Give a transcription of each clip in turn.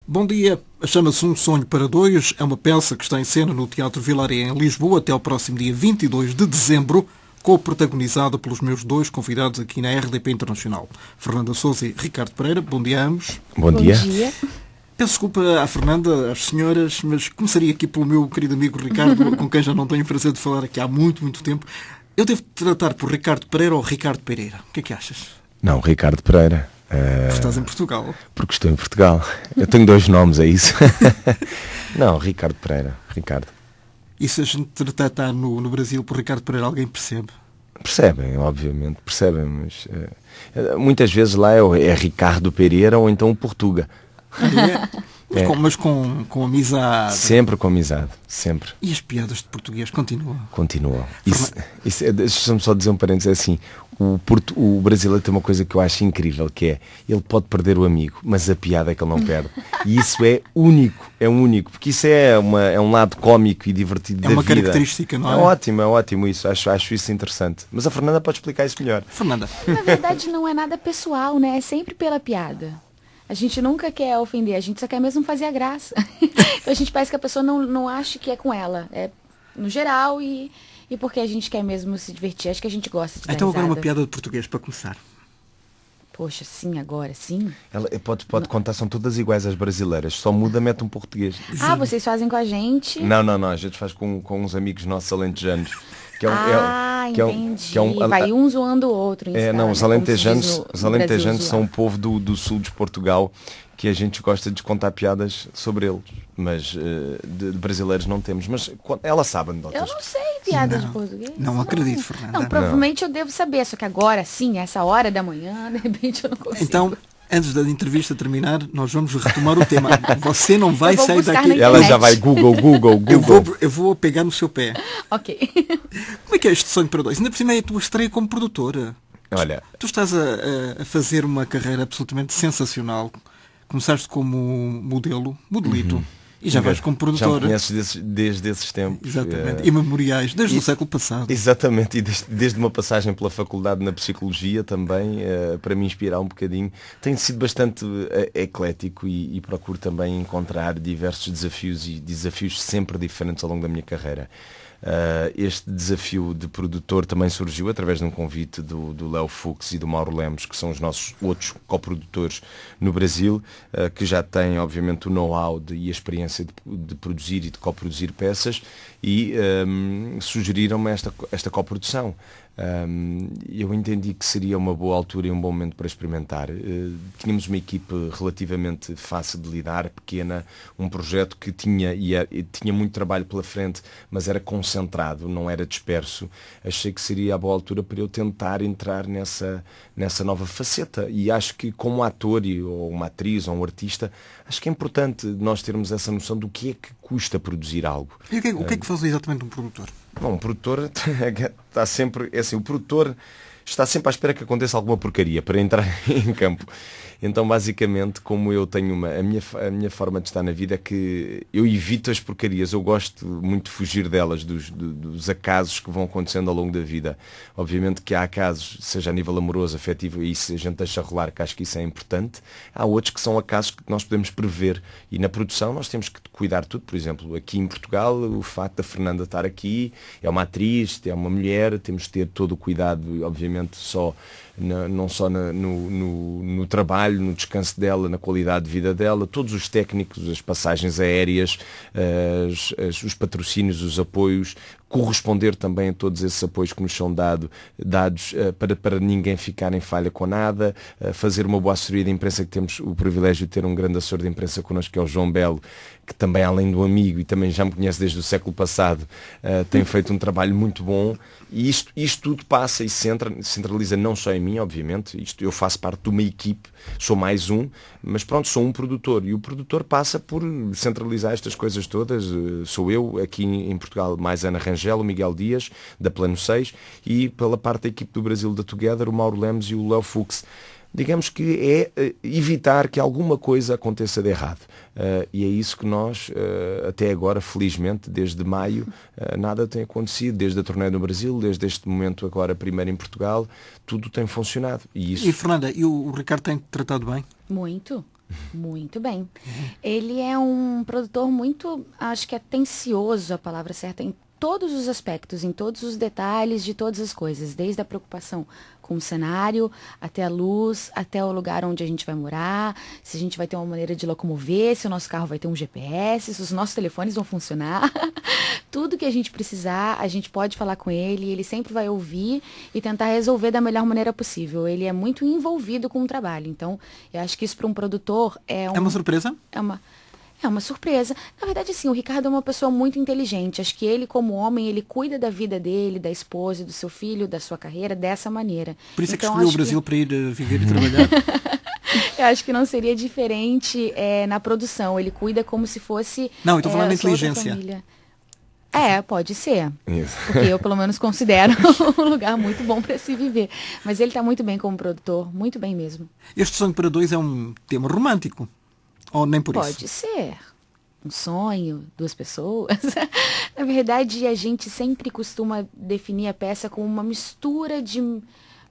Bom dia. Chama-se Um Sonho para Dois. É uma peça que está em cena no Teatro Vilaré, em Lisboa, até ao próximo dia 22 de dezembro, co-protagonizada pelos meus dois convidados aqui na RDP Internacional, Fernanda Sousa e Ricardo Pereira. Bom dia a ambos. Bom dia. Peço desculpa à Fernanda, às senhoras, mas começaria aqui pelo meu querido amigo Ricardo, com quem já não tenho o prazer de falar aqui há muito tempo. Eu devo tratar por Ricardo Pereira ou Ricardo Pereira? O que é que achas? Não, Ricardo Pereira. Porque estás em Portugal. Porque estou em Portugal. Eu tenho dois nomes, é isso? Não, Ricardo Pereira. Ricardo. E se a gente tratar no Brasil por Ricardo Pereira, alguém percebe? Percebem, obviamente, percebem, mas muitas vezes lá é Ricardo Pereira ou então o Portuga. Mas com amizade. Sempre com amizade, sempre. E as piadas de português continuam? Continuam. Deixa-me só dizer um parênteses, é assim, o brasileiro tem uma coisa que eu acho incrível, que é, ele pode perder o amigo, mas a piada é que ele não perde. E isso é único, porque isso é um lado cómico e divertido da vida. É uma característica, não é? É ótimo isso, acho isso interessante. Mas a Fernanda pode explicar isso melhor. Fernanda. Na verdade não é nada pessoal, né? É sempre pela piada. A gente nunca quer ofender, a gente só quer mesmo fazer a graça. Então a gente parece que a pessoa não acha que é com ela. É no geral e porque a gente quer mesmo se divertir. Acho que a gente gosta de dar Então agora risada. uma piada de português para começar. Poxa, sim, agora, sim. Ela pode contar, são todas iguais às brasileiras, só muda, mete um português. Ah, vocês fazem com a gente? Não, a gente faz com uns amigos nossos alentejanos. Entendi. Vai um zoando o outro. Os alentejanos são o povo do sul de Portugal, que a gente gosta de contar piadas sobre eles. Mas de brasileiros não temos. Mas ela sabe anedotas. Eu não sei piada de português. Não acredito, Fernanda. Não, provavelmente eu devo saber, só que agora, sim, essa hora da manhã, de repente eu não consigo. Então, antes da entrevista terminar, nós vamos retomar o tema. Você não vai sair daqui. Ela já vai Google. Eu vou pegar no seu pé. Ok. Como é que é este sonho para dois? Ainda por cima é a tua estreia como produtora. Olha, Tu estás a fazer uma carreira absolutamente sensacional. Começaste como modelito, e já vais como produtora. Já me conheces desde esses tempos. Exatamente. Imemoriais, desde o século passado. Exatamente, e desde uma passagem pela faculdade na Psicologia também, para me inspirar um bocadinho. Tenho sido bastante eclético e procuro também encontrar diversos desafios e desafios sempre diferentes ao longo da minha carreira. Este desafio de produtor também surgiu através de um convite do Léo Fux e do Mauro Lemos, que são os nossos outros coprodutores no Brasil, que já têm obviamente o know-how e a experiência de produzir e de coproduzir peças, e sugeriram-me esta coprodução. Eu entendi que seria uma boa altura e um bom momento para experimentar. Tínhamos uma equipe relativamente fácil de lidar, pequena, um projeto que tinha muito trabalho pela frente, mas era concentrado, não era disperso. Achei que seria a boa altura para eu tentar entrar nessa nova faceta, e acho que como ator ou uma atriz ou um artista, acho que é importante nós termos essa noção do que é que custa produzir algo. E o que é que faz exatamente um produtor? Bom, um produtor está sempre, o produtor está sempre à espera que aconteça alguma porcaria para entrar em campo. Então, basicamente, como eu tenho a minha forma de estar na vida é que eu evito as porcarias. Eu gosto muito de fugir delas, dos acasos que vão acontecendo ao longo da vida. Obviamente que há acasos, seja a nível amoroso, afetivo, e isso a gente deixa rolar, que acho que isso é importante. Há outros que são acasos que nós podemos prever. E na produção nós temos que cuidar de tudo. Por exemplo, aqui em Portugal, o facto da Fernanda estar aqui, é uma atriz, é uma mulher, temos que ter todo o cuidado, obviamente, não só no trabalho, no descanso dela, na qualidade de vida dela, todos os técnicos, as passagens aéreas, os patrocínios, os apoios, corresponder também a todos esses apoios que nos são dados para ninguém ficar em falha com nada, fazer uma boa assessoria de imprensa, que temos o privilégio de ter um grande assessor de imprensa connosco, que é o João Belo, que também, além do amigo, e também já me conhece desde o século passado, tem feito um trabalho muito bom, e isto tudo passa e centraliza não só em mim, obviamente, eu faço parte de uma equipe, sou mais um, mas pronto, sou um produtor, e o produtor passa por centralizar estas coisas todas. Sou eu, aqui em Portugal, mais Ana Rangel, o Miguel Dias, da Plano 6, e pela parte da equipe do Brasil da Together, o Mauro Lemos e o Léo Fux. digamos que é evitar que alguma coisa aconteça de errado. E é isso que nós, até agora, felizmente, desde maio, nada tem acontecido, desde a turnê no Brasil, desde este momento agora primeiro em Portugal, tudo tem funcionado. E Fernanda, e o Ricardo tem tratado bem? Muito. Muito bem. Ele é um produtor muito, acho que atencioso, a palavra certa, em todos os aspectos, em todos os detalhes de todas as coisas, desde a preocupação com o cenário, até a luz, até o lugar onde a gente vai morar, se a gente vai ter uma maneira de locomover, se o nosso carro vai ter um GPS, se os nossos telefones vão funcionar. Tudo que a gente precisar, a gente pode falar com ele sempre vai ouvir e tentar resolver da melhor maneira possível. Ele é muito envolvido com o trabalho, então eu acho que isso para um produtor é uma surpresa? É uma surpresa. Na verdade, assim, o Ricardo é uma pessoa muito inteligente. Acho que ele, como homem, ele cuida da vida dele, da esposa, do seu filho, da sua carreira, dessa maneira. Por isso então, é que escolheu o Brasil para ir viver e trabalhar? Eu acho que não seria diferente na produção. Ele cuida como se fosse... Não, eu estou falando de inteligência. Pode ser. Isso. Porque eu, pelo menos, considero um lugar muito bom para se viver. Mas ele está muito bem como produtor, muito bem mesmo. Este Sonho para Dois é um tema romântico. Ou nem por isso? Pode ser. Um sonho, duas pessoas. Na verdade, a gente sempre costuma definir a peça como uma mistura de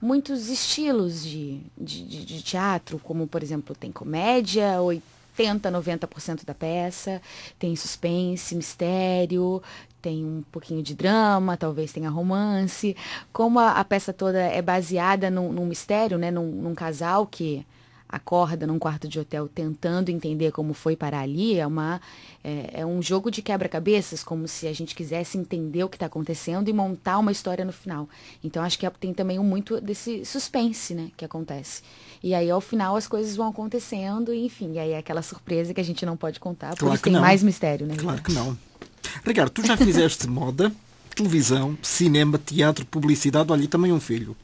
muitos estilos de teatro, como, por exemplo, tem comédia, 80%, 90% da peça, tem suspense, mistério, tem um pouquinho de drama, talvez tenha romance. Como a peça toda é baseada num mistério, né, num casal que acorda num quarto de hotel tentando entender como foi parar ali, é um jogo de quebra-cabeças, como se a gente quisesse entender o que está acontecendo e montar uma história no final. Então, acho que tem também muito desse suspense, né, que acontece. E aí, ao final, as coisas vão acontecendo, e, enfim, aí é aquela surpresa que a gente não pode contar, por isso tem mais mistério, né? Claro que não. Ricardo, tu já fizeste moda, televisão, cinema, teatro, publicidade, olha, e também um filho.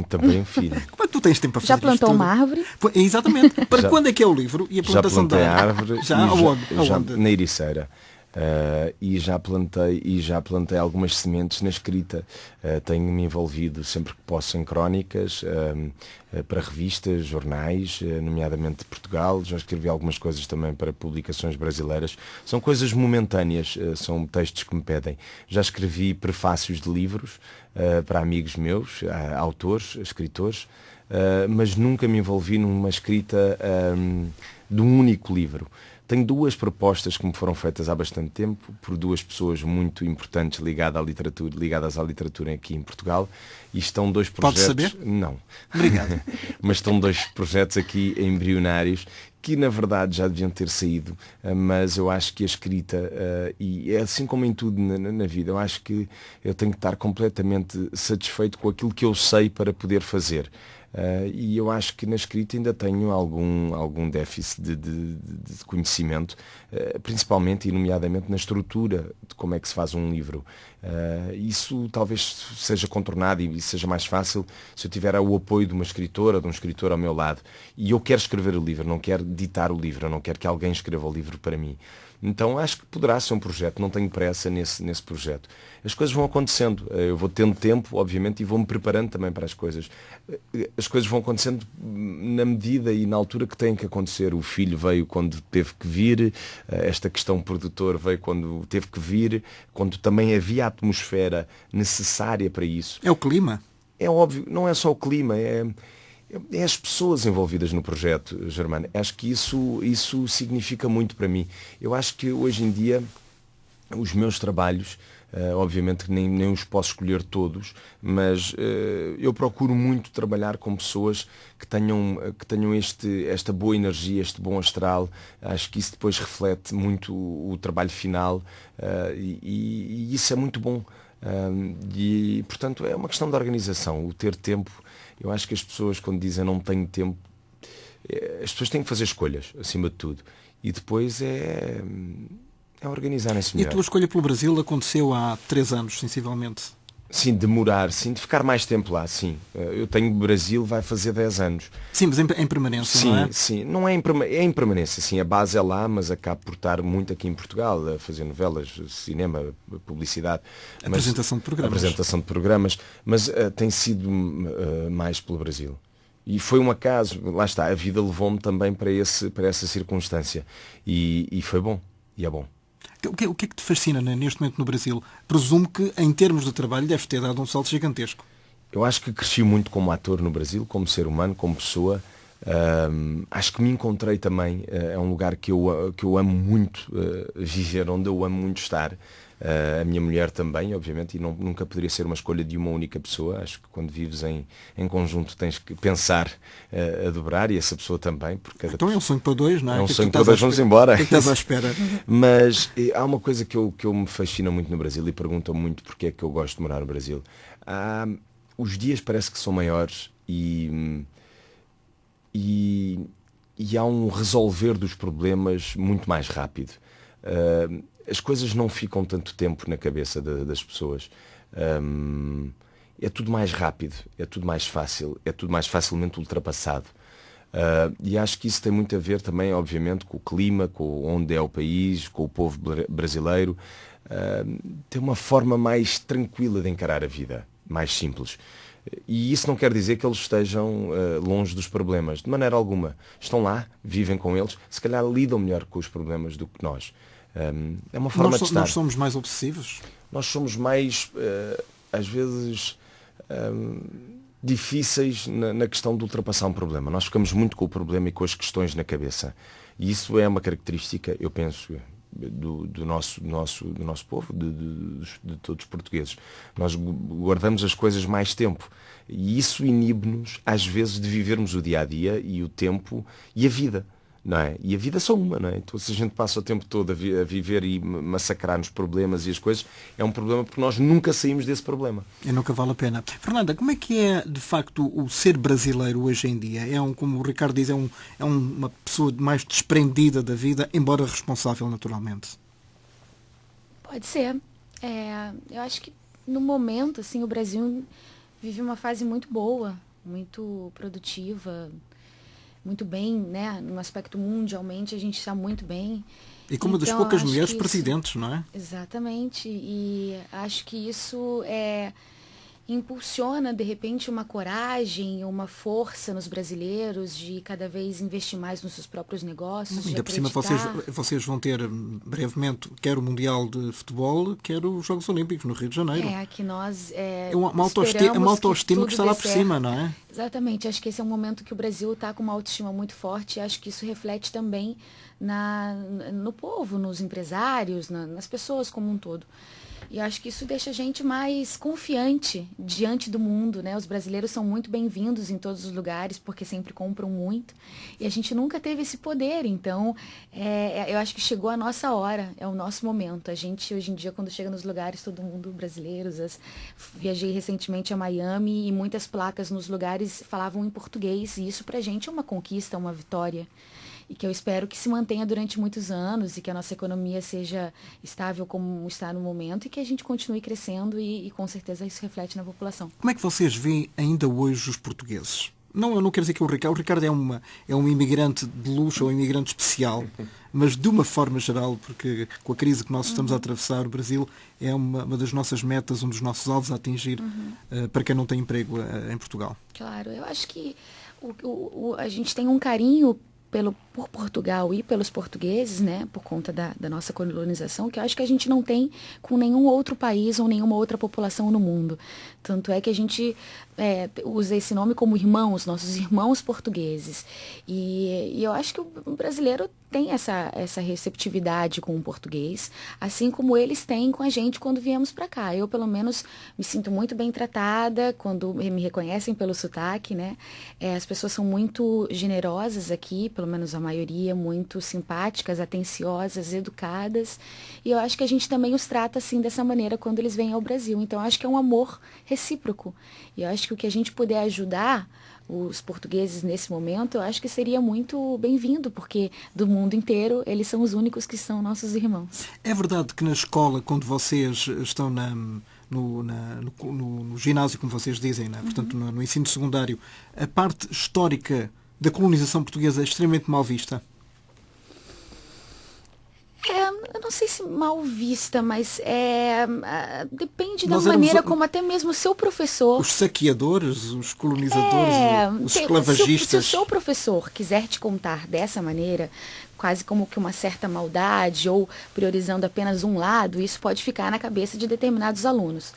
Também um filho. Como é que tu tens tempo para fazer Já plantou uma árvore? Exatamente. Para quando é que é o livro? E a plantação da árvore? Já aonde? Na Ericeira. E já plantei algumas sementes na escrita. Tenho-me envolvido sempre que posso em crónicas, para revistas, jornais, nomeadamente de Portugal. Já escrevi algumas coisas também para publicações brasileiras. São coisas momentâneas, são textos que me pedem. Já escrevi prefácios de livros para amigos meus, autores, escritores, mas nunca me envolvi numa escrita de um único livro. Tenho duas propostas que me foram feitas há bastante tempo por duas pessoas muito importantes ligadas à literatura aqui em Portugal, e estão dois projetos... Pode saber? Não. Obrigado. Mas estão dois projetos aqui embrionários que na verdade já deviam ter saído, mas eu acho que a escrita, e é assim como em tudo na vida, eu acho que eu tenho que estar completamente satisfeito com aquilo que eu sei para poder fazer. E eu acho que na escrita ainda tenho algum déficit de conhecimento, principalmente e nomeadamente na estrutura de como é que se faz um livro. Isso talvez seja contornado e seja mais fácil se eu tiver o apoio de uma escritora, de um escritor ao meu lado. E eu quero escrever o livro, não quero ditar o livro, eu não quero que alguém escreva o livro para mim. Então acho que poderá ser um projeto, não tenho pressa nesse projeto. As coisas vão acontecendo, eu vou tendo tempo, obviamente, e vou-me preparando também para as coisas. As coisas vão acontecendo na medida e na altura que têm que acontecer. O filho veio quando teve que vir, esta questão produtor veio quando teve que vir, quando também havia a atmosfera necessária para isso. É o clima? É óbvio, não é só o clima, é as pessoas envolvidas no projeto, Germano. Acho que isso significa muito para mim. Eu acho que hoje em dia os meus trabalhos, obviamente que nem os posso escolher todos, mas eu procuro muito trabalhar com pessoas que tenham esta boa energia, este bom astral. Acho que isso depois reflete muito o trabalho final, e isso é muito bom. E portanto é uma questão de organização, o ter tempo. Eu acho que as pessoas, quando dizem não tenho tempo, as pessoas têm que fazer escolhas, acima de tudo. E depois é organizarem-se melhor. E a tua escolha pelo Brasil aconteceu há 3 anos, sensivelmente? Sim, demorar, sim, de ficar mais tempo lá, sim. Eu tenho Brasil, vai fazer 10 anos. Sim, mas em permanência, sim, não é? Sim, não é em permanência, sim. A base é lá, mas acabo por estar muito aqui em Portugal, a fazer novelas, cinema, publicidade. Apresentação de programas. Mas tem sido mais pelo Brasil. E foi um acaso, lá está, a vida levou-me também para essa circunstância. E foi bom, e é bom. O que é que te fascina neste momento no Brasil? Presumo que, em termos de trabalho, deve ter dado um salto gigantesco. Eu acho que cresci muito como ator no Brasil, como ser humano, como pessoa. Acho que me encontrei também. É um lugar que eu amo muito viver, onde eu amo muito estar. A minha mulher também, obviamente, e nunca poderia ser uma escolha de uma única pessoa. Acho que quando vives em conjunto tens que pensar a dobrar, e essa pessoa também. Porque então é um sonho para dois, não é? É um sonho para dois, vamos embora. O que estás à espera? Mas há uma coisa que eu me fascina muito no Brasil e perguntam muito porque é que eu gosto de morar no Brasil. Os dias parece que são maiores e há um resolver dos problemas muito mais rápido. As coisas não ficam tanto tempo na cabeça das pessoas. É tudo mais rápido, é tudo mais fácil, é tudo mais facilmente ultrapassado. E acho que isso tem muito a ver também, obviamente, com o clima, com onde é o país, com o povo brasileiro. Tem uma forma mais tranquila de encarar a vida, mais simples. E isso não quer dizer que eles estejam longe dos problemas, de maneira alguma. Estão lá, vivem com eles, se calhar lidam melhor com os problemas do que nós. É uma forma de estar. Nós somos mais obsessivos? Nós somos mais, às vezes, difíceis na questão de ultrapassar um problema. Nós ficamos muito com o problema e com as questões na cabeça. E isso é uma característica, eu penso, do nosso povo, de todos os portugueses. Nós guardamos as coisas mais tempo. E isso inibe-nos, às vezes, de vivermos o dia-a-dia e o tempo e a vida. Não é? E a vida é só uma, não é? Então, se a gente passa o tempo todo a viver e massacrar nos problemas e as coisas, é um problema porque nós nunca saímos desse problema. E nunca vale a pena. Fernanda, como é que é, de facto, o ser brasileiro hoje em dia? Como o Ricardo diz, é uma pessoa mais desprendida da vida, embora responsável, naturalmente? Pode ser. Eu acho que, no momento, assim, o Brasil vive uma fase muito boa, muito produtiva, muito bem, né? No aspecto mundialmente a gente está muito bem. E como das poucas mulheres presidentes, não é? Exatamente. E acho que isso impulsiona, de repente, uma coragem, uma força nos brasileiros de cada vez investir mais nos seus próprios negócios. Ainda por cima vocês vão ter brevemente quer o Mundial de Futebol, quer os Jogos Olímpicos no Rio de Janeiro. Que nós uma autoestima que está lá por cima, não é? Exatamente. Acho que esse é um momento que o Brasil está com uma autoestima muito forte. Acho que isso reflete também no povo, nos empresários, nas pessoas como um todo. E acho que isso deixa a gente mais confiante diante do mundo, né? Os brasileiros são muito bem-vindos em todos os lugares, porque sempre compram muito. E a gente nunca teve esse poder. Então, eu acho que chegou a nossa hora, é o nosso momento. A gente, hoje em dia, quando chega nos lugares, todo mundo brasileiros. Viajei recentemente a Miami e muitas placas nos lugares falavam em português. E isso pra gente é uma conquista, uma vitória. E que eu espero que se mantenha durante muitos anos e que a nossa economia seja estável como está no momento e que a gente continue crescendo e com certeza isso reflete na população. Como é que vocês veem ainda hoje os portugueses? Não, eu não quero dizer que o Ricardo é um imigrante de luxo, um imigrante especial, mas de uma forma geral, porque com a crise que nós estamos a atravessar, o Brasil é uma das nossas metas, um dos nossos alvos a atingir para quem não tem emprego em Portugal. Claro, eu acho que a gente tem um carinho por Portugal e pelos portugueses, né, por conta da nossa colonização, que eu acho que a gente não tem com nenhum outro país ou nenhuma outra população no mundo. Tanto é que a gente usa esse nome como irmãos, nossos irmãos portugueses. E eu acho que o brasileiro tem essa receptividade com o português, assim como eles têm com a gente quando viemos para cá. Eu, pelo menos, me sinto muito bem tratada quando me reconhecem pelo sotaque, né? As pessoas são muito generosas aqui, pelo menos a maioria, muito simpáticas, atenciosas, educadas. E eu acho que a gente também os trata assim dessa maneira quando eles vêm ao Brasil. Então, eu acho que é um amor recíproco. E eu acho que o que a gente puder ajudar os portugueses nesse momento, eu acho que seria muito bem-vindo, porque do mundo inteiro eles são os únicos que são nossos irmãos. É verdade que na escola, quando vocês estão no ginásio, como vocês dizem, né? Portanto, no ensino secundário, a parte histórica da colonização portuguesa é extremamente mal vista? não sei se mal vista, mas depende da Nós maneira éramos como até mesmo o seu professor... Os saqueadores, os colonizadores, os esclavagistas. Se o seu professor quiser te contar dessa maneira, quase como que uma certa maldade ou priorizando apenas um lado, isso pode ficar na cabeça de determinados alunos.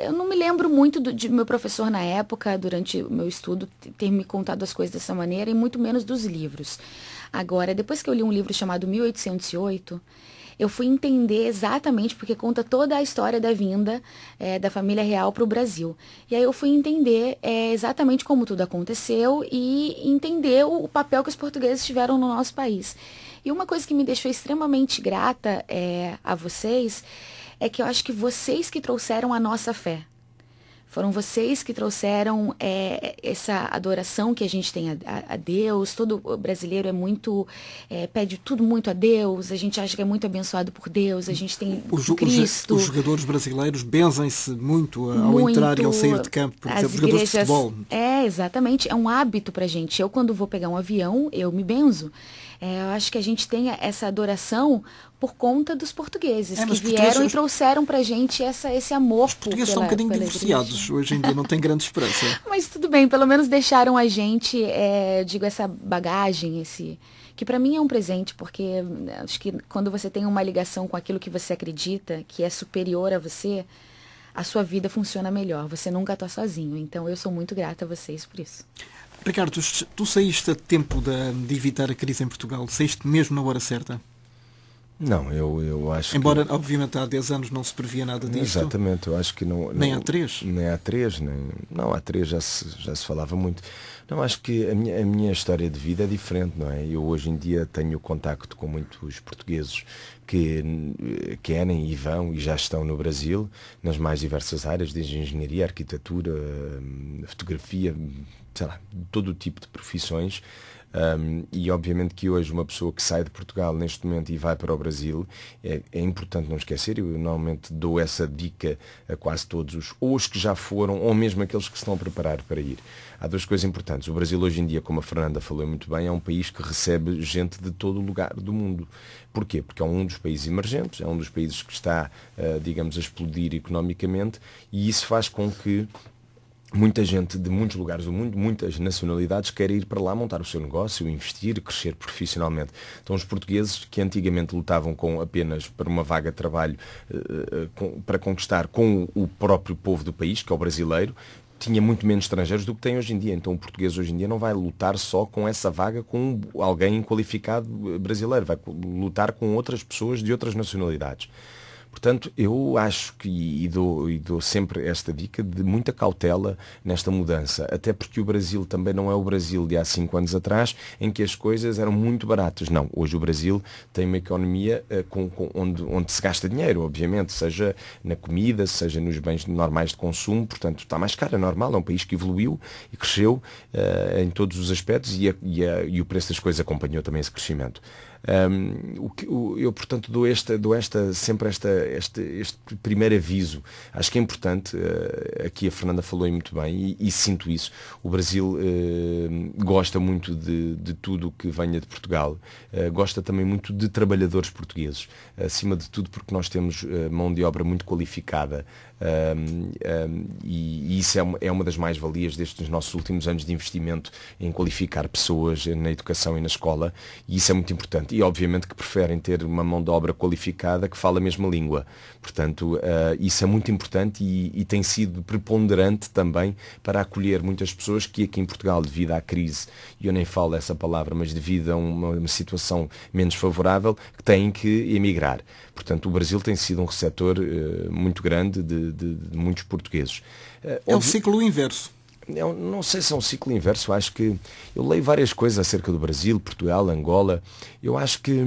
Eu não me lembro muito de meu professor na época, durante o meu estudo, ter me contado as coisas dessa maneira, e muito menos dos livros. Agora, depois que eu li um livro chamado 1808, eu fui entender exatamente, porque conta toda a história da vinda da família real para o Brasil. E aí eu fui entender exatamente como tudo aconteceu e entender o papel que os portugueses tiveram no nosso país. E uma coisa que me deixou extremamente grata a vocês é que eu acho que vocês que trouxeram a nossa fé. Foram vocês que trouxeram essa adoração que a gente tem a Deus. Todo brasileiro pede tudo muito a Deus. A gente acha que é muito abençoado por Deus. A gente tem Cristo. Os jogadores brasileiros benzem-se muito ao entrar e ao sair de campo. Por exemplo, jogadores de futebol. Exatamente. É um hábito pra gente. Eu, quando vou pegar um avião, eu me benzo. Eu acho que a gente tem essa adoração por conta dos portugueses, que vieram e trouxeram pra gente esse amor. Os portugueses estão um bocadinho divorciados. Hoje em dia não tem grande esperança. Mas tudo bem, pelo menos deixaram a gente, essa bagagem, que pra mim é um presente, porque acho que quando você tem uma ligação com aquilo que você acredita, que é superior a você, a sua vida funciona melhor. Você nunca está sozinho. Então eu sou muito grata a vocês por isso. Ricardo, tu saíste a tempo de evitar a crise em Portugal? Saíste mesmo na hora certa? Não, eu acho Embora, obviamente, há 10 anos não se previa nada disto. Exatamente, eu acho que não... Nem há 3? Nem há 3, não, há 3 já se falava muito. Não, acho que a minha história de vida é diferente, não é? Eu hoje em dia tenho contacto com muitos portugueses que querem e vão e já estão no Brasil, nas mais diversas áreas, desde engenharia, arquitetura, fotografia, sei lá, todo o tipo de profissões. E obviamente que hoje uma pessoa que sai de Portugal neste momento e vai para o Brasil, é importante não esquecer, eu normalmente dou essa dica a quase todos os que já foram, ou mesmo aqueles que se estão a preparar para ir. Há 2 coisas importantes. O Brasil hoje em dia, como a Fernanda falou muito bem, é um país que recebe gente de todo o lugar do mundo. Porquê? Porque é um dos países emergentes, é um dos países que está, digamos, a explodir economicamente, e isso faz com que muita gente de muitos lugares do mundo, muitas nacionalidades, querem ir para lá montar o seu negócio, investir, crescer profissionalmente. Então os portugueses que antigamente lutavam apenas para uma vaga de trabalho para conquistar com o próprio povo do país, que é o brasileiro, tinha muito menos estrangeiros do que tem hoje em dia. Então o português hoje em dia não vai lutar só com essa vaga com alguém qualificado brasileiro, vai lutar com outras pessoas de outras nacionalidades. Portanto, eu acho que, e dou sempre esta dica de muita cautela nesta mudança, até porque o Brasil também não é o Brasil de há 5 anos atrás, em que as coisas eram muito baratas. Não, hoje o Brasil tem uma economia onde se gasta dinheiro, obviamente, seja na comida, seja nos bens normais de consumo, portanto está mais caro, é normal, é um país que evoluiu e cresceu em todos os aspectos e o preço das coisas acompanhou também esse crescimento. Eu, portanto, dou sempre este primeiro aviso. Acho que é importante, aqui a Fernanda falou muito bem e sinto isso. O Brasil gosta muito de tudo que venha de Portugal, gosta também muito de trabalhadores portugueses, acima de tudo porque nós temos mão de obra muito qualificada. E isso é uma das mais-valias destes nossos últimos anos de investimento em qualificar pessoas na educação e na escola, e isso é muito importante. E obviamente que preferem ter uma mão de obra qualificada que fala a mesma língua. Portanto, isso é muito importante e tem sido preponderante também para acolher muitas pessoas que aqui em Portugal, devido à crise, e eu nem falo essa palavra, mas devido a uma situação menos favorável, que têm que emigrar. Portanto, o Brasil tem sido um receptor muito grande de muitos portugueses. É um ciclo inverso. Eu não sei se é um ciclo inverso. Eu acho que eu leio várias coisas acerca do Brasil, Portugal, Angola. Eu acho que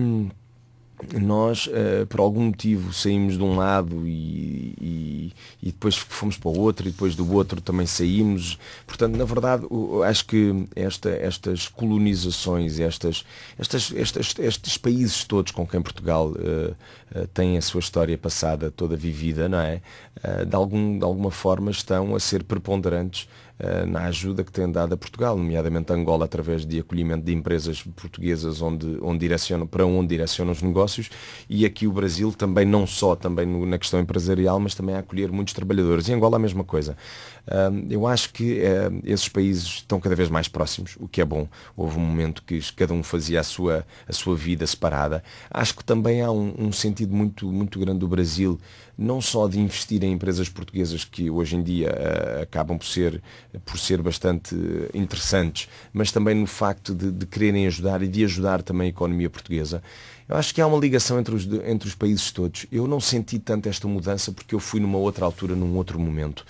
nós, por algum motivo, saímos de um lado e depois fomos para o outro, e depois do outro também saímos. Portanto, na verdade, acho que estas colonizações, estes países todos com quem Portugal tem a sua história passada toda vivida, não é? De alguma forma estão a ser preponderantes na ajuda que tem dado a Portugal, nomeadamente a Angola, através de acolhimento de empresas portuguesas para onde direcionam os negócios, e aqui o Brasil também, não só também na questão empresarial, mas também a acolher muitos trabalhadores. E Angola a mesma coisa. Eu acho que esses países estão cada vez mais próximos, o que é bom. Houve um momento que cada um fazia a sua vida separada. Acho que também há um sentido muito, muito grande do Brasil, não só de investir em empresas portuguesas que hoje em dia acabam por ser bastante interessantes, mas também no facto de quererem ajudar e de ajudar também a economia portuguesa. Eu acho que há uma ligação entre os países todos. Eu não senti tanto esta mudança porque eu fui numa outra altura, num outro momento.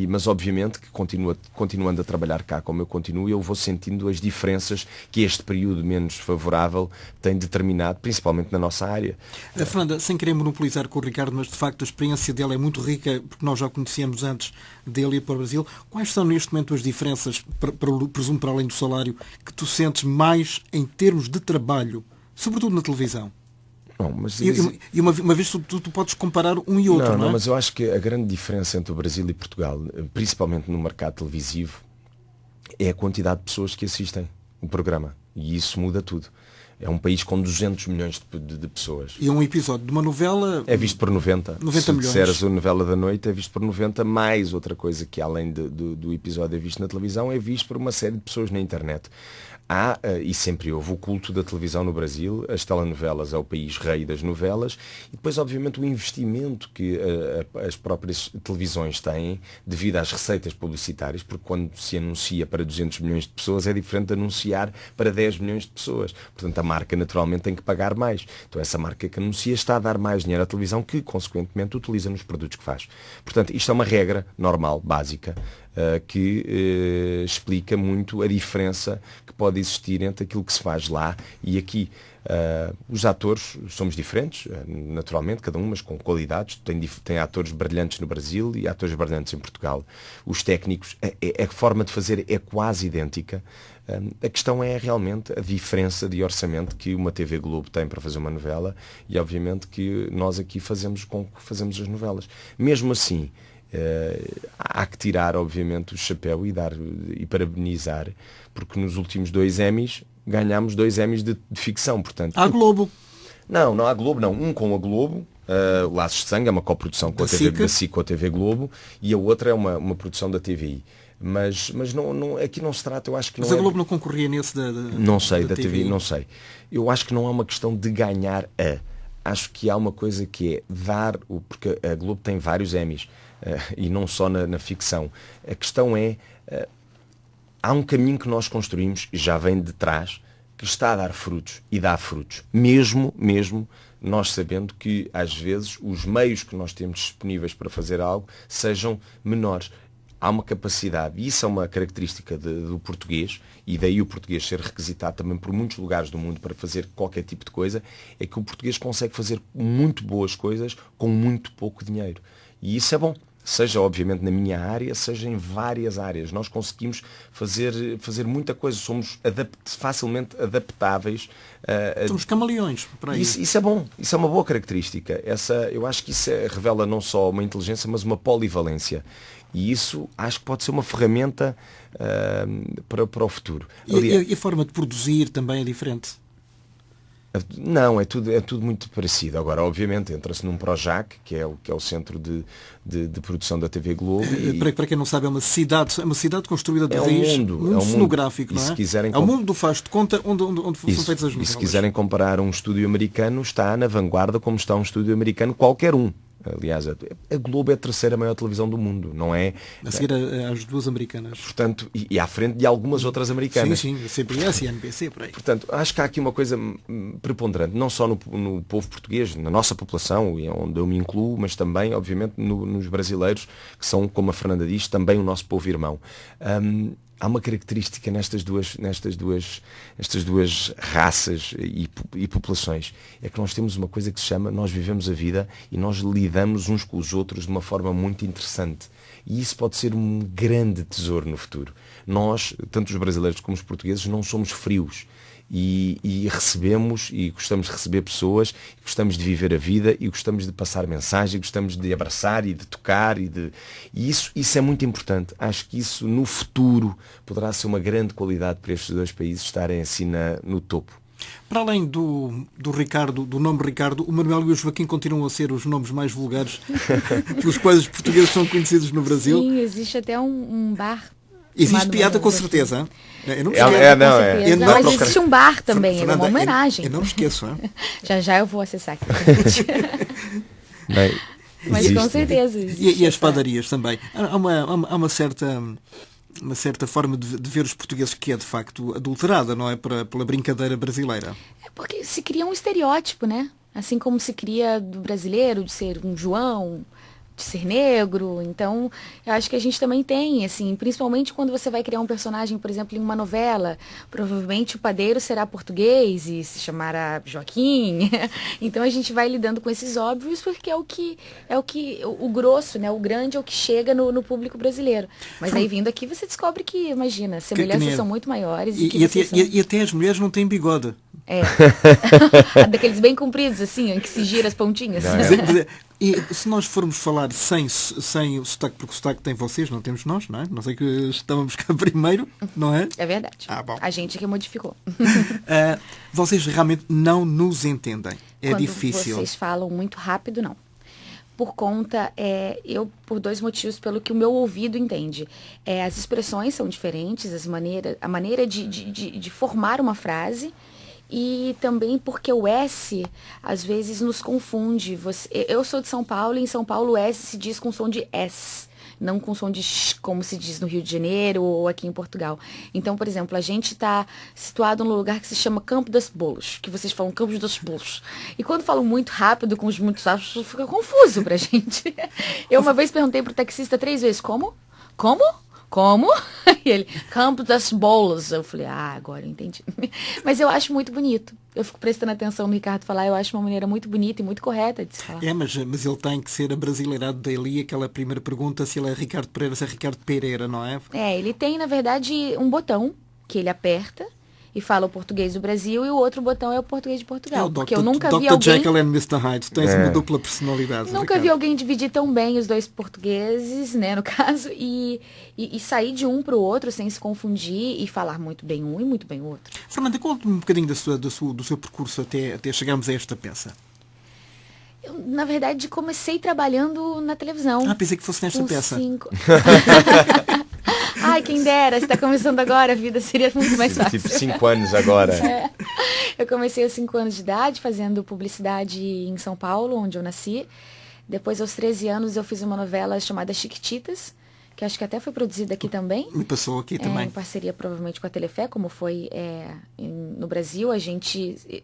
Mas obviamente que continuando a trabalhar cá como eu continuo, eu vou sentindo as diferenças que este período menos favorável tem determinado, principalmente na nossa área. Fernanda, sem querer monopolizar com o Ricardo, mas de facto a experiência dele é muito rica, porque nós já conhecíamos antes dele ir para o Brasil. Quais são neste momento as diferenças, presumo para além do salário, que tu sentes mais em termos de trabalho, sobretudo na televisão? Não, mas e uma vez tu podes comparar um e outro, não é? Não, mas eu acho que a grande diferença entre o Brasil e Portugal, principalmente no mercado televisivo, é a quantidade de pessoas que assistem o programa. E isso muda tudo. É um país com 200 milhões de pessoas. E um episódio de uma novela... É visto por 90. 90 Se milhões. Se disseres a novela da noite, é visto por 90, mais outra coisa que além do episódio é visto na televisão, é visto por uma série de pessoas na internet. Há, e sempre houve, o culto da televisão no Brasil. As telenovelas é o país rei das novelas, e depois obviamente o investimento que as próprias televisões têm devido às receitas publicitárias, porque quando se anuncia para 200 milhões de pessoas é diferente de anunciar para 10 milhões de pessoas. Portanto, a marca naturalmente tem que pagar mais. Então essa marca que anuncia está a dar mais dinheiro à televisão, que consequentemente utiliza nos produtos que faz. Portanto, isto é uma regra normal, básica, que explica muito a diferença que pode existir entre aquilo que se faz lá e aqui. Os atores somos diferentes, naturalmente, cada um, mas com qualidades. Tem atores brilhantes no Brasil e atores brilhantes em Portugal. Os técnicos, a forma de fazer é quase idêntica. A questão é realmente a diferença de orçamento que uma TV Globo tem para fazer uma novela, e obviamente que nós aqui fazemos as novelas. Mesmo assim, há que tirar obviamente o chapéu e parabenizar, porque nos últimos 2 Emmys ganhámos 2 Emmys de ficção, portanto. À Globo. Não há Globo, não. Um com a Globo, Laços de Sangue, é uma coprodução com a SIC com a TV Globo, e a outra é uma produção da TVI. Mas não, aqui não se trata, eu acho que não. Mas a Globo não concorria nesse não sei, da TVI, não sei. Eu acho que não é uma questão de ganhar Acho que há uma coisa que é dar porque a Globo tem vários Emmys, e não só na ficção. A questão é, há um caminho que nós construímos, já vem de trás, que está a dar frutos, e dá frutos. Mesmo nós sabendo que, às vezes, os meios que nós temos disponíveis para fazer algo sejam menores. Há uma capacidade, e isso é uma característica do português, e daí o português ser requisitado também por muitos lugares do mundo para fazer qualquer tipo de coisa, é que o português consegue fazer muito boas coisas com muito pouco dinheiro. E isso é bom. Seja obviamente na minha área, seja em várias áreas. Nós conseguimos fazer muita coisa, somos facilmente adaptáveis. Somos camaleões. Para isso é bom, isso é uma boa característica. Eu acho que isso revela não só uma inteligência, mas uma polivalência. E isso acho que pode ser uma ferramenta para o futuro. E a forma de produzir também é diferente? Não, é tudo muito parecido. Agora, obviamente, entra-se num Projac, que é o centro de produção da TV Globo. Para quem não sabe, é uma cidade construída de raiz, mundo cenográfico, não é? É o mundo do faz de conta onde são feitas as novelas. E se quiserem comparar um estúdio americano, está na vanguarda como está um estúdio americano qualquer um. Aliás, a Globo é a 3ª maior televisão do mundo, não é? A seguir às 2 americanas. Portanto, e à frente de algumas outras americanas. Sim, a CBS e a NBC, por aí. Portanto, acho que há aqui uma coisa preponderante, não só no povo português, na nossa população, e onde eu me incluo, mas também, obviamente, nos brasileiros, que são, como a Fernanda diz, também o nosso povo irmão. Há uma característica nestas duas raças e populações, é que nós temos uma coisa que se chama, nós vivemos a vida e nós lidamos uns com os outros de uma forma muito interessante. E isso pode ser um grande tesouro no futuro. Nós, tanto os brasileiros como os portugueses, não somos frios. e recebemos e gostamos de receber pessoas, gostamos de viver a vida e gostamos de passar mensagem, gostamos de abraçar e de tocar e isso é muito importante. Acho que isso no futuro poderá ser uma grande qualidade para estes dois países estarem assim no topo. Para além do Ricardo, do nome Ricardo, o Manuel e o Joaquim continuam a ser os nomes mais vulgares pelos quais os portugueses são conhecidos no Brasil. Sim, existe até um bar. Existe piada com certeza. Eu não me esqueço. Mas existe um bar também, é uma homenagem. Eu não me esqueço. Já eu vou acessar aqui. Mas com certeza existe. E as padarias também. Há uma certa forma de ver os portugueses que é de facto adulterada, não é? Pela brincadeira brasileira. É porque se cria um estereótipo, né? Assim como se cria do brasileiro de ser um João, de ser negro. Então, eu acho que a gente também tem, assim, principalmente quando você vai criar um personagem, por exemplo, em uma novela, provavelmente o padeiro será português e se chamará Joaquim. Então a gente vai lidando com esses óbvios porque o grosso, né, o grande é o que chega no público brasileiro. Mas aí vindo aqui você descobre que, imagina, semelhanças são muito maiores e até as mulheres não têm bigode. É. Daqueles bem compridos, assim, em que se gira as pontinhas. E se nós formos falar sem o sotaque, porque o sotaque tem vocês, não temos nós, não é? Não sei que estávamos cá primeiro, não é? É verdade. Bom. A gente que modificou. Vocês realmente não nos entendem. É Quando difícil. Vocês falam muito rápido, não. Por conta, por dois motivos, pelo que o meu ouvido entende. As expressões são diferentes, a maneira de formar uma frase. E também porque o S, às vezes, nos confunde. Eu sou de São Paulo e em São Paulo o S se diz com som de S, não com som de Sh, como se diz no Rio de Janeiro ou aqui em Portugal. Então, por exemplo, a gente está situado num lugar que se chama Campo dos Bolos, que vocês falam Campos dos Bolos. E quando falam muito rápido, com os muitos áudios, fica confuso pra gente. Eu uma vez perguntei pro taxista 3 vezes, como? E ele, Campo das Bolas. Eu falei, agora eu entendi. Mas eu acho muito bonito. Eu fico prestando atenção no Ricardo falar, eu acho uma maneira muito bonita e muito correta de se falar. Mas ele tem que ser abrasileirado dele, aquela primeira pergunta, se ele é Ricardo Pereira, se é Ricardo Pereira, não é? Ele tem, na verdade, um botão que ele aperta e fala o português do Brasil e o outro botão é o português de Portugal. Porque eu nunca vi alguém... Jekyll and Mr. Hyde, tens uma dupla personalidade. Nunca vi alguém dividir tão bem os dois portugueses, né, no caso, e sair de um para o outro sem se confundir e falar muito bem um e muito bem o outro. Fernanda, conta-me um bocadinho do seu percurso até chegarmos a esta peça. Eu, na verdade, comecei trabalhando na televisão. Pensei que fosse nesta peça. 5... Ai, quem dera, se está começando agora, a vida seria muito mais fácil. Tipo 5 anos agora. Eu comecei aos 5 anos de idade, fazendo publicidade em São Paulo, onde eu nasci. Depois, aos 13 anos, eu fiz uma novela chamada Chiquititas, que acho que até foi produzida aqui também. Me passou aqui também. Em parceria, provavelmente, com a Telefé, como foi no Brasil. A gente,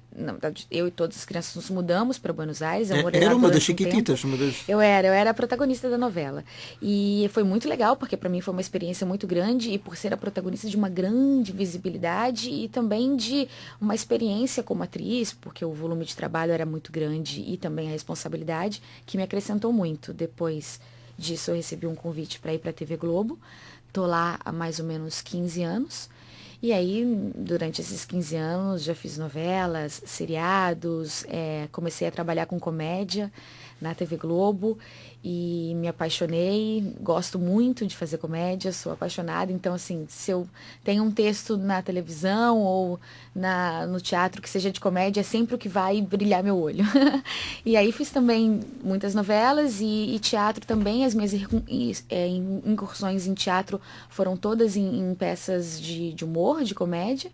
eu e todas as crianças nos mudamos para Buenos Aires. Era uma das Chiquititas. Eu era a protagonista da novela. E foi muito legal, porque para mim foi uma experiência muito grande, e por ser a protagonista de uma grande visibilidade e também de uma experiência como atriz, porque o volume de trabalho era muito grande e também a responsabilidade, que me acrescentou muito. Depois disso eu recebi um convite para ir para a TV Globo. Tô lá há mais ou menos 15 anos. E aí, durante esses 15 anos, já fiz novelas, seriados, comecei a trabalhar com comédia na TV Globo e me apaixonei, gosto muito de fazer comédia, sou apaixonada. Então, assim, se eu tenho um texto na televisão ou no teatro que seja de comédia, é sempre o que vai brilhar meu olho. E aí fiz também muitas novelas e teatro também. As minhas incursões em teatro foram todas em peças de humor, de comédia.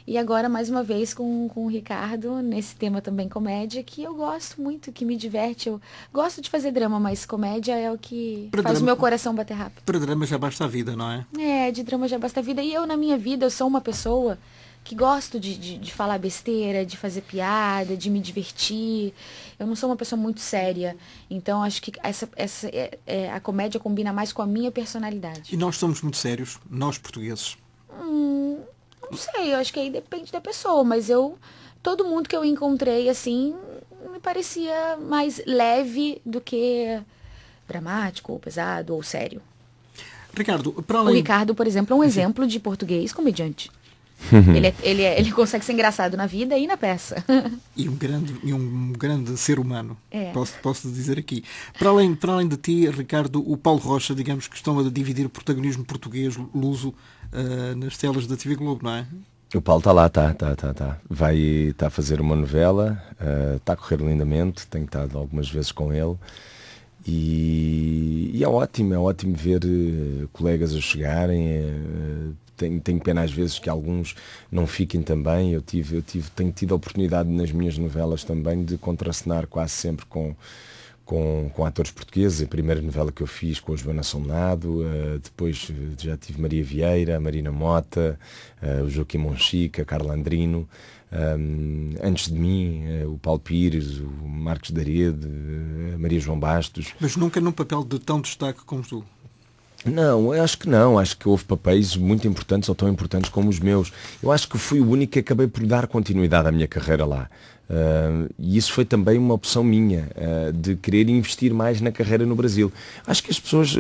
E agora, mais uma vez, com o Ricardo, nesse tema também comédia, que eu gosto muito, que me diverte. Eu gosto de fazer drama, mas comédia é o que faz o meu coração bater rápido. Para drama já basta a vida, não é? De drama já basta a vida. E eu, na minha vida, eu sou uma pessoa que gosto de falar besteira, de fazer piada, de me divertir. Eu não sou uma pessoa muito séria. Então, acho que a comédia combina mais com a minha personalidade. E nós somos muito sérios, nós portugueses? Não sei, eu acho que aí depende da pessoa, mas todo mundo que eu encontrei, assim, me parecia mais leve do que dramático, ou pesado, ou sério. Ricardo, para além... O Ricardo, por exemplo, é um exemplo de português comediante. Ele consegue ser engraçado na vida e na peça. E um grande ser humano, É. posso dizer aqui. Para além de ti, Ricardo, o Paulo Rocha, digamos que estão a dividir o protagonismo português-luso nas telas da TV Globo, não é? O Paulo está lá, está. Está a fazer uma novela, está a correr lindamente, tenho estado algumas vezes com ele. E é ótimo ver colegas a chegarem. Tenho pena às vezes que alguns não fiquem também. Tenho tido a oportunidade nas minhas novelas também de contracenar quase sempre com atores portugueses. A primeira novela que eu fiz com a Joana Solnado, depois já tive Maria Vieira, Marina Mota, o Joaquim Monchique, a Carla Andrino. Antes de mim, o Paulo Pires, o Marcos Darede, a Maria João Bastos. Mas nunca num papel de tão destaque como tu. Não, eu acho que não. Acho que houve papéis muito importantes ou tão importantes como os meus. Eu acho que fui o único que acabei por dar continuidade à minha carreira lá. E isso foi também uma opção minha, de querer investir mais na carreira no Brasil. Acho que as pessoas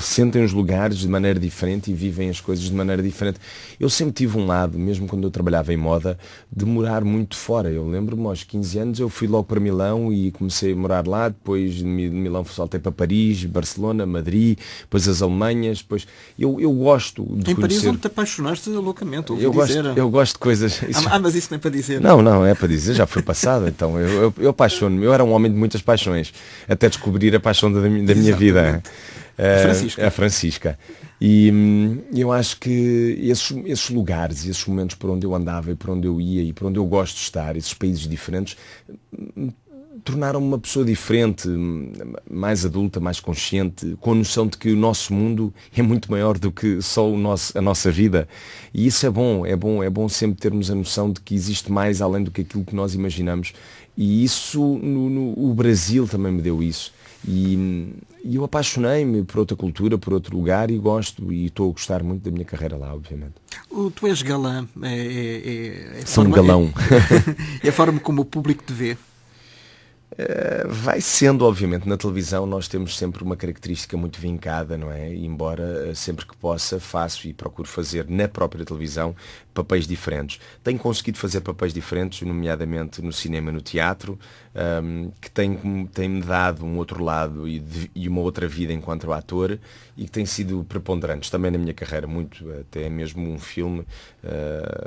sentem os lugares de maneira diferente e vivem as coisas de maneira diferente. Eu sempre tive um lado, mesmo quando eu trabalhava em moda, de morar muito fora. Eu lembro-me, aos 15 anos, eu fui logo para Milão e comecei a morar lá. Depois de Milão saltei para Paris, Barcelona, Madrid, depois as Alemanhas. Depois... Eu gosto de Em conhecer... Paris onde te apaixonaste loucamente, ouvi eu dizer. gosto de coisas... Mas isso não é para dizer. Não, é para dizer, já foi passado, então eu apaixono-me. Eu era um homem de muitas paixões, até descobrir a paixão da minha vida. A Francisca. E eu acho que esses lugares, esses momentos por onde eu andava e por onde eu ia e por onde eu gosto de estar, esses países diferentes, tornaram-me uma pessoa diferente, mais adulta, mais consciente, com a noção de que o nosso mundo é muito maior do que só a nossa vida. E isso é bom sempre termos a noção de que existe mais além do que aquilo que nós imaginamos. E isso, o Brasil também me deu isso. E eu apaixonei-me por outra cultura, por outro lugar, e gosto, e estou a gostar muito da minha carreira lá, obviamente. Tu és galã. Sou um galão. É a forma como o público te vê. Vai sendo, obviamente. Na televisão nós temos sempre uma característica muito vincada, não é? Embora sempre que possa faço e procuro fazer na própria televisão papéis diferentes. Tenho conseguido fazer papéis diferentes, nomeadamente no cinema e no teatro, que tem-me dado um outro lado e uma outra vida enquanto ator, e que tem sido preponderantes também na minha carreira, muito, até mesmo um filme,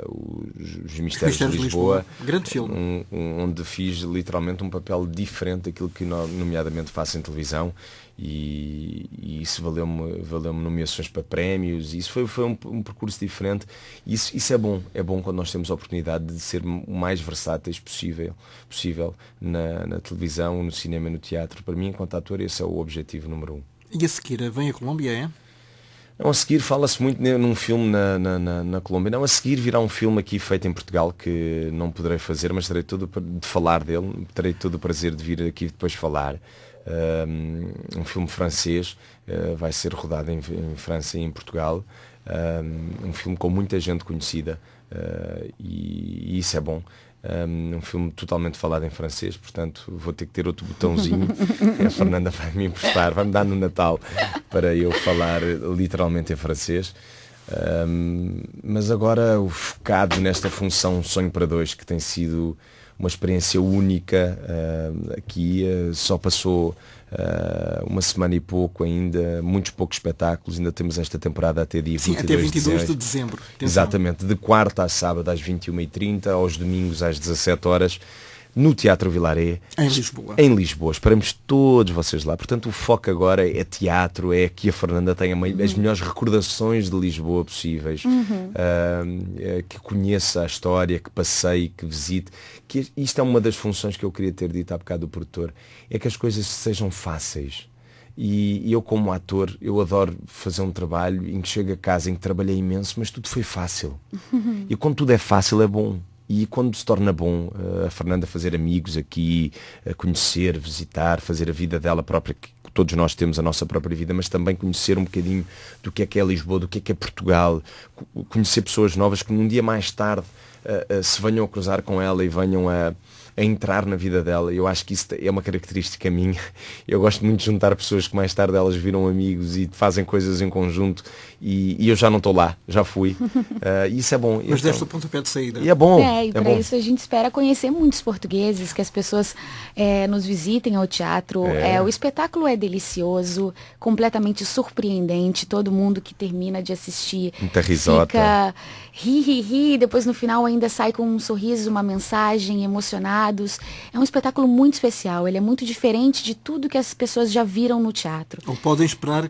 Os Mistérios de Lisboa, grande filme, onde fiz literalmente um papel diferente daquilo que nomeadamente faço em televisão, e isso valeu-me nomeações para prémios, e isso foi um percurso diferente, e isso é bom quando nós temos a oportunidade de ser o mais versáteis possível na televisão, no cinema e no teatro. Para mim, enquanto ator, esse é o objetivo número 1. E a seguir, vem a Colômbia, é? Não, a seguir fala-se muito num filme na Colômbia. Não, a seguir virá um filme aqui feito em Portugal que não poderei fazer, mas terei todo de falar dele, terei todo o prazer de vir aqui depois falar. Um filme francês, vai ser rodado em França e em Portugal. Um filme com muita gente conhecida, e isso é bom. Um filme totalmente falado em francês, portanto vou ter que ter outro botãozinho. A Fernanda vai me emprestar, vai-me dar no Natal para eu falar literalmente em francês. Mas agora focado nesta função Sonho para Dois, que tem sido uma experiência única. Aqui só passou uma semana e pouco ainda, muitos poucos espetáculos, ainda temos esta temporada até dia 22, até 22 de dezembro. Exatamente, de quarta a sábado às 21h30, aos domingos às 17 horas, no Teatro Vilaré, em Lisboa. Esperamos todos vocês lá. Portanto, o foco agora é teatro, é que a Fernanda tenha as melhores recordações de Lisboa possíveis, que conheça a história, que passeie, que visite. Que isto é uma das funções que eu queria ter dito há bocado do produtor, é que as coisas sejam fáceis. E eu, como ator, eu adoro fazer um trabalho em que chego a casa, em que trabalhei imenso, mas tudo foi fácil. E quando tudo é fácil, é bom. E quando se torna bom, a Fernanda fazer amigos aqui, a conhecer, visitar, fazer a vida dela própria, que todos nós temos a nossa própria vida, mas também conhecer um bocadinho do que é Lisboa, do que é Portugal, conhecer pessoas novas que num dia mais tarde se venham a cruzar com ela e venham a a entrar na vida dela. Eu acho que isso é uma característica minha. Eu gosto muito de juntar pessoas que mais tarde elas viram amigos e fazem coisas em conjunto e eu já não estou lá, já fui. Isso é bom. Mas deste o pontapé de saída. E é bom. E para isso a gente espera conhecer muitos portugueses, que as pessoas nos visitem ao teatro. O espetáculo é delicioso, completamente surpreendente. Todo mundo que termina de assistir muita risota. Fica ri, depois no final ainda sai com um sorriso, uma mensagem, emocionados. É um espetáculo muito especial, ele é muito diferente de tudo que as pessoas já viram no teatro. Ou podem esperar.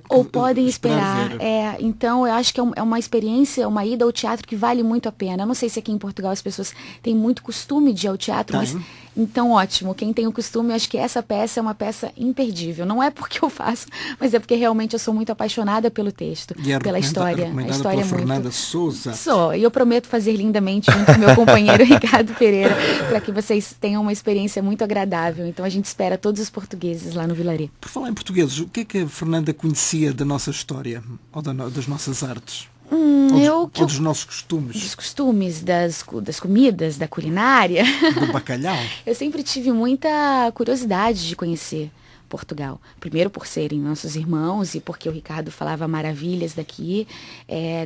Esperar. Então eu acho que é uma experiência, uma ida ao teatro que vale muito a pena. Eu não sei se aqui em Portugal as pessoas têm muito costume de ir ao teatro, mas então ótimo. Quem tem o costume, acho que essa peça é uma peça imperdível. Não é porque eu faço, mas é porque realmente eu sou muito apaixonada pelo texto, pela história. A história é muito. Fernanda Souza. E eu prometo fazer lindamente junto com meu companheiro Ricardo Pereira, para que vocês tenham uma experiência muito agradável. Então a gente espera todos os portugueses lá no Vilaré. Por falar em portugueses, o que é que a Fernanda conhecia da nossa história ou das nossas artes? Ou dos nossos costumes? Dos costumes, das comidas, da culinária. Do bacalhau? Eu sempre tive muita curiosidade de conhecer Portugal. Primeiro por serem nossos irmãos e porque o Ricardo falava maravilhas daqui,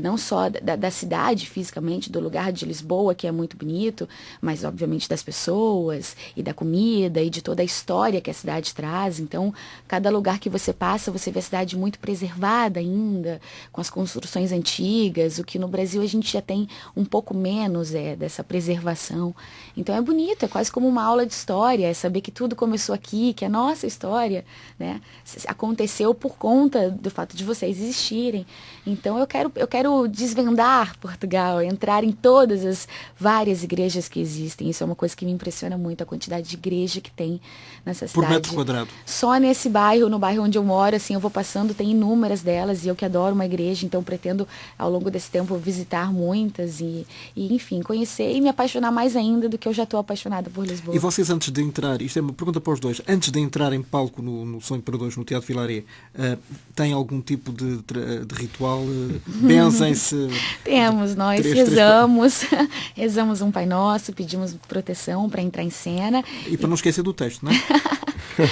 não só da cidade fisicamente, do lugar de Lisboa, que é muito bonito, mas obviamente das pessoas e da comida e de toda a história que a cidade traz. Então, cada lugar que você passa, você vê a cidade muito preservada ainda, com as construções antigas, o que no Brasil a gente já tem um pouco menos dessa preservação. Então é bonito, é quase como uma aula de história, é saber que tudo começou aqui, que a nossa história, né, aconteceu por conta do fato de vocês existirem. Então eu quero desvendar Portugal, entrar em todas as várias igrejas que existem. Isso é uma coisa que me impressiona muito, a quantidade de igreja que tem nessa cidade. Por metro quadrado. Só nesse bairro, no bairro onde eu moro, assim, eu vou passando, tem inúmeras delas, e eu que adoro uma igreja, então pretendo ao longo desse tempo visitar muitas e enfim, conhecer e me apaixonar mais ainda do que eu já estou apaixonada por Lisboa. E vocês antes de entrar, isto é uma pergunta para os dois, antes de entrar em palco no Sonho para Dois, no Teatro Vilaré, têm algum tipo de ritual? Benzem-se? Temos, nós rezamos um Pai Nosso, pedimos proteção para entrar em cena. E para não esquecer do texto, não é?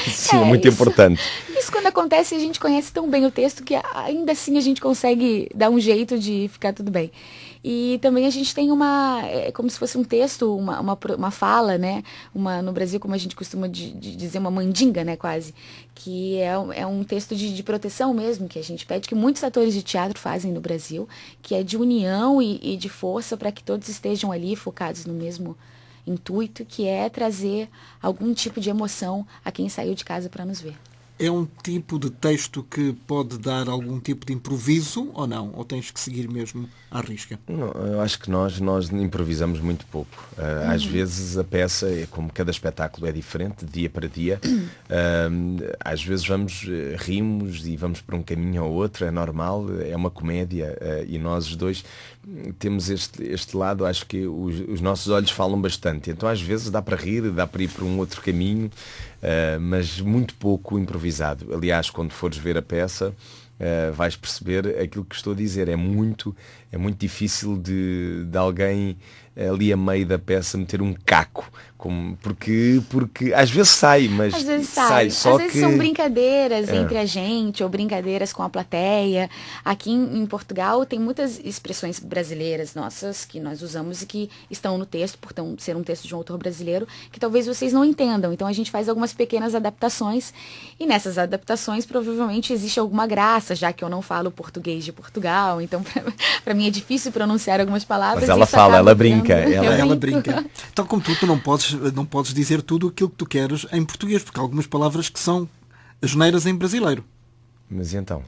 Sim, é muito importante. Isso quando acontece, a gente conhece tão bem o texto que ainda assim a gente consegue dar um jeito de ficar tudo bem. E também a gente tem como se fosse um texto, uma fala, né? No Brasil, como a gente costuma dizer, uma mandinga, né, quase. Que é um texto de proteção mesmo, que a gente pede, que muitos atores de teatro fazem no Brasil, que é de união e de força para que todos estejam ali focados no mesmo intuito, que é trazer algum tipo de emoção a quem saiu de casa para nos ver. É um tipo de texto que pode dar algum tipo de improviso ou não? Ou tens que seguir mesmo à risca? Não, eu acho que nós improvisamos muito pouco. Às vezes a peça, como cada espetáculo é diferente, de dia para dia, às vezes rimos e vamos para um caminho ou outro, é normal, é uma comédia, e nós os dois temos este lado, acho que os nossos olhos falam bastante. Então às vezes dá para rir, dá para ir para um outro caminho, mas muito pouco improvisado. Aliás, quando fores ver a peça, vais perceber aquilo que estou a dizer. É muito difícil de alguém ali a meio da peça meter um caco, porque às vezes sai, mas às vezes sai. Só às vezes são brincadeiras entre a gente, ou brincadeiras com a plateia. Aqui em Portugal tem muitas expressões brasileiras nossas que nós usamos e que estão no texto, por ser um texto de um autor brasileiro, que talvez vocês não entendam. Então a gente faz algumas pequenas adaptações, e nessas adaptações provavelmente existe alguma graça, já que eu não falo português de Portugal, então para mim é difícil pronunciar algumas palavras. Mas ela fala, ela brinca. Ela brinca. Então, como tu não podes dizer tudo aquilo que tu queres em português, porque há algumas palavras que são asneiras em brasileiro. Mas e então?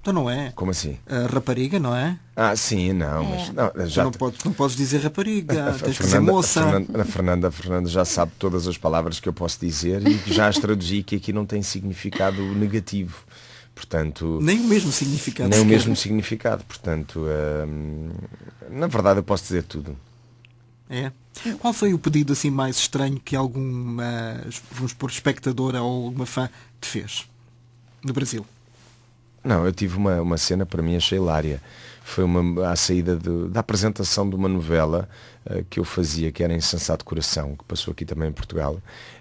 Então não é? Como assim? Rapariga, não é? Ah, sim, não. Mas não podes dizer rapariga, tens que dizer moça. A Fernanda já sabe todas as palavras que eu posso dizer e que já as traduzi, que aqui não tem significado negativo. Portanto, nem o mesmo significado. Nem o mesmo significado. Portanto, na verdade eu posso dizer tudo. É. Qual foi o pedido assim mais estranho que vamos pôr, espectadora ou alguma fã te fez no Brasil? Não, eu tive uma cena, para mim achei hilária. Foi à saída da apresentação de uma novela que eu fazia, que era Insensato Coração, que passou aqui também em Portugal,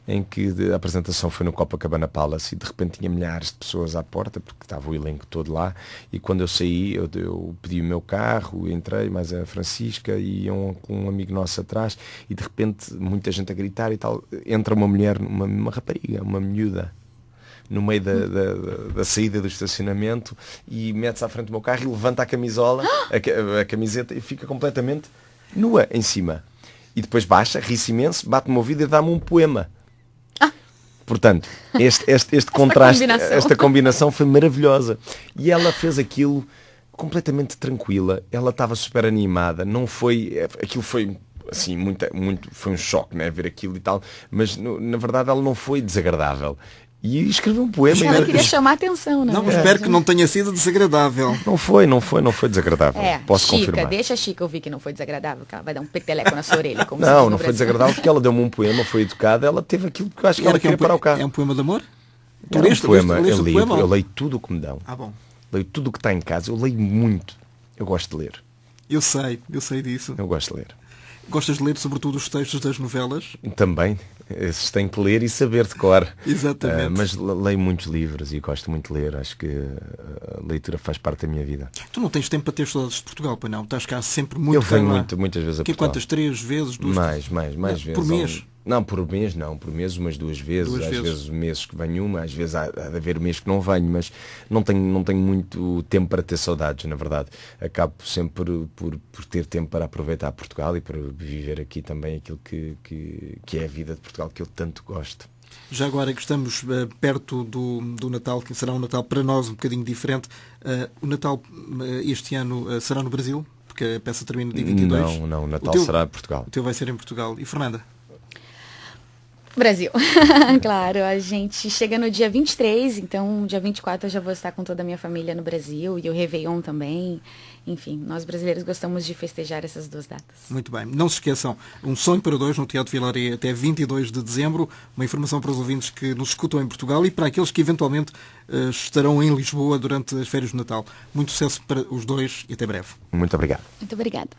em que a apresentação foi no Copacabana Palace e de repente tinha milhares de pessoas à porta, porque estava o elenco todo lá, e quando eu saí, eu pedi o meu carro, entrei, mais a Francisca, e iam com um amigo nosso atrás, e de repente muita gente a gritar e tal, entra uma mulher, uma rapariga, uma miúda, no meio da saída do estacionamento, e mete-se à frente do meu carro e levanta a camisola, a camiseta, e fica completamente nua em cima. E depois baixa, ri-se imenso, bate-me o ouvido e dá-me um poema. Portanto, este contraste, esta combinação foi maravilhosa. E ela fez aquilo completamente tranquila. Ela estava super animada. Não foi... Aquilo foi... Assim, foi um choque, né, ver aquilo e tal. Mas, na verdade, ela não foi desagradável. E escreveu um poema. Ela queria chamar a atenção, né? Não, espero que não tenha sido desagradável. Não foi desagradável. Chica, Posso confirmar. Deixa a Chica ouvir que não foi desagradável, que ela vai dar um peteleco na sua orelha. Como não foi desagradável, porque ela deu-me um poema, foi educada, ela teve aquilo que eu acho que ela queria para o carro. É um poema de amor? Tu leste um poema, eu leio tudo o que me dão. Bom. Leio tudo o que está em casa, eu leio muito. Eu gosto de ler. Eu sei disso. Eu gosto de ler. Gostas de ler sobretudo os textos das novelas? Também. Esses têm que ler e saber de cor. Exatamente. Mas leio muitos livros e gosto muito de ler. Acho que a leitura faz parte da minha vida. Tu não tens tempo para ter saudades de Portugal, pois não? Estás cá sempre muito. Eu venho muitas vezes a Portugal. Quantas? 3 vezes? 2? Mais vezes. Por mês? Não, por mês não. Por mês umas 2 vezes. Às vezes meses que venho uma, às vezes há de haver mês que não venho, mas não tenho muito tempo para ter saudades, na verdade. Acabo sempre por ter tempo para aproveitar Portugal e para viver aqui também aquilo que é a vida de Portugal, que eu tanto gosto. Já agora que estamos perto do Natal, que será um Natal para nós um bocadinho diferente, o Natal este ano será no Brasil? Porque a peça termina dia 22. Não, o Natal será em Portugal. O teu vai ser em Portugal. E Fernanda? Brasil. Claro, a gente chega no dia 23, então dia 24 eu já vou estar com toda a minha família no Brasil e o Réveillon também. Enfim, nós brasileiros gostamos de festejar essas 2 datas. Muito bem. Não se esqueçam, Um Sonho para Dois no Teatro Vilaria até 22 de dezembro. Uma informação para os ouvintes que nos escutam em Portugal e para aqueles que eventualmente estarão em Lisboa durante as férias de Natal. Muito sucesso para os dois e até breve. Muito obrigado. Muito obrigada.